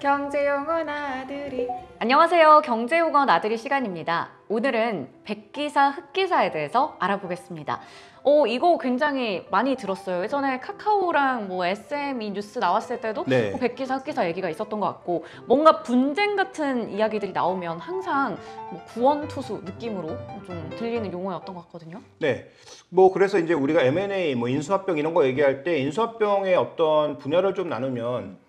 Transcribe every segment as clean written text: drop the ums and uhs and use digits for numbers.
경제용어 나들이. 안녕하세요. 경제용어 나들이 시간입니다. 오늘은 백기사, 흑기사에 대해서 알아보겠습니다. 이거 굉장히 많이 들었어요. 예전에 카카오랑 SME 뉴스 나왔을 때도 백기사, 흑기사 얘기가 있었던 것 같고, 뭔가 분쟁 같은 이야기들이 나오면 항상 구원투수 느낌으로 좀 들리는 용어였던 것 같거든요. 네. 그래서 이제 우리가 M&A, 인수합병 이런 거 얘기할 때 인수합병의 어떤 분야를 좀 나누면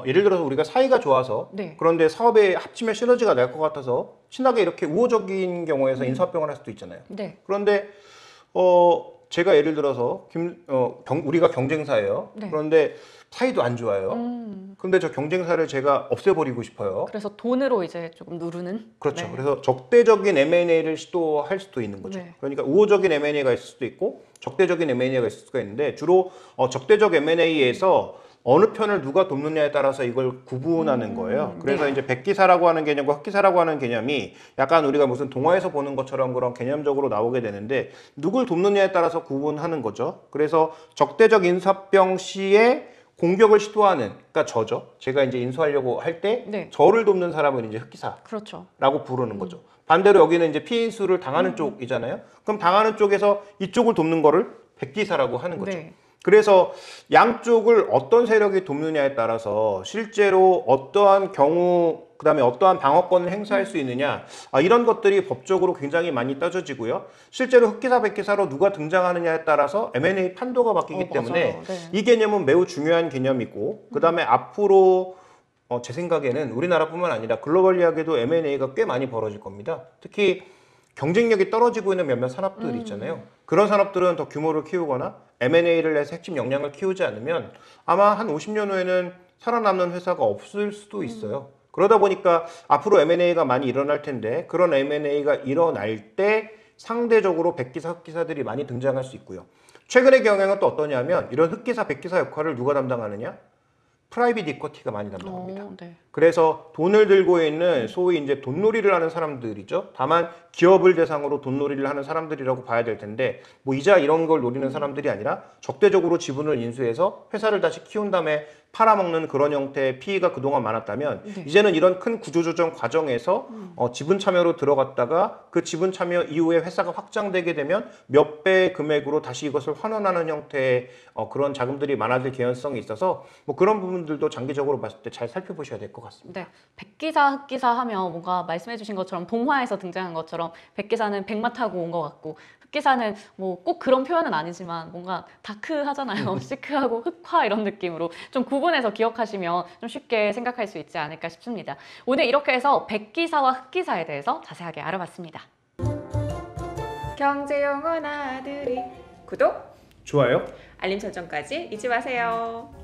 예를 들어서 우리가 사이가 좋아서 그런데 사업에 합치면 시너지가 날 것 같아서 친하게 이렇게 우호적인 경우에서 인수합병을 할 수도 있잖아요. 그런데 제가 예를 들어서 우리가 경쟁사예요. 그런데 사이도 안 좋아요. 그런데 저 경쟁사를 제가 없애버리고 싶어요. 그래서 돈으로 이제 조금 누르는? 그렇죠. 그래서 적대적인 M&A를 시도할 수도 있는 거죠. 그러니까 우호적인 M&A가 있을 수도 있고 적대적인 M&A가 있을 수가 있는데, 주로 적대적 M&A에서 어느 편을 누가 돕느냐에 따라서 이걸 구분하는 거예요. 그래서 이제 백기사라고 하는 개념과 흑기사라고 하는 개념이 약간 우리가 무슨 동화에서 보는 것처럼 그런 개념적으로 나오게 되는데, 누굴 돕느냐에 따라서 구분하는 거죠. 그래서 적대적 인수합병 시에 공격을 시도하는, 그러니까 저죠. 제가 이제 인수하려고 할 때 저를 돕는 사람은 이제 흑기사라고 부르는 거죠. 반대로 여기는 이제 피인수를 당하는 쪽이잖아요. 그럼 당하는 쪽에서 이쪽을 돕는 거를 백기사라고 하는 거죠. 그래서 양쪽을 어떤 세력이 돕느냐에 따라서 실제로 어떠한 경우, 그 다음에 어떠한 방어권을 행사할 수 있느냐, 이런 것들이 법적으로 굉장히 많이 따져지고요. 실제로 흑기사, 백기사로 누가 등장하느냐에 따라서 M&A 판도가 바뀌기 때문에 이 개념은 매우 중요한 개념이고, 그 다음에 앞으로 제 생각에는 우리나라뿐만 아니라 글로벌리하게도 M&A가 꽤 많이 벌어질 겁니다. 특히 경쟁력이 떨어지고 있는 몇몇 산업들이 있잖아요. 그런 산업들은 더 규모를 키우거나 M&A를 해서 핵심 역량을 키우지 않으면 아마 한 50년 후에는 살아남는 회사가 없을 수도 있어요. 그러다 보니까 앞으로 M&A가 많이 일어날 텐데, 그런 M&A가 일어날 때 상대적으로 백기사, 흑기사들이 많이 등장할 수 있고요. 최근의 경향은 또 어떠냐면, 이런 흑기사, 백기사 역할을 누가 담당하느냐? 프라이빗 이쿼티가 많이 담당합니다. 그래서 돈을 들고 있는 소위 이제 돈놀이를 하는 사람들이죠. 다만 기업을 대상으로 돈놀이를 하는 사람들이라고 봐야 될 텐데, 이자 이런 걸 노리는 사람들이 아니라 적대적으로 지분을 인수해서 회사를 다시 키운 다음에 팔아먹는 그런 형태의 PE가 그동안 많았다면, 이제는 이런 큰 구조조정 과정에서 지분 참여로 들어갔다가 그 지분 참여 이후에 회사가 확장되게 되면 몇 배의 금액으로 다시 이것을 환원하는 형태의 그런 자금들이 많아질 개연성이 있어서 그런 부분들도 장기적으로 봤을 때 잘 살펴보셔야 될 것 같습니다. 백기사, 흑기사 하면 뭔가 말씀해 주신 것처럼 동화에서 등장한 것처럼 백기사는 백마 타고 온 것 같고, 흑기사는 꼭 그런 표현은 아니지만 뭔가 다크하잖아요. 시크하고 흑화 이런 느낌으로 좀 구분해서 기억하시면 좀 쉽게 생각할 수 있지 않을까 싶습니다. 오늘 이렇게 해서 백기사와 흑기사에 대해서 자세하게 알아봤습니다. 경제용어 나들이. 구독, 좋아요, 알림 설정까지 잊지 마세요.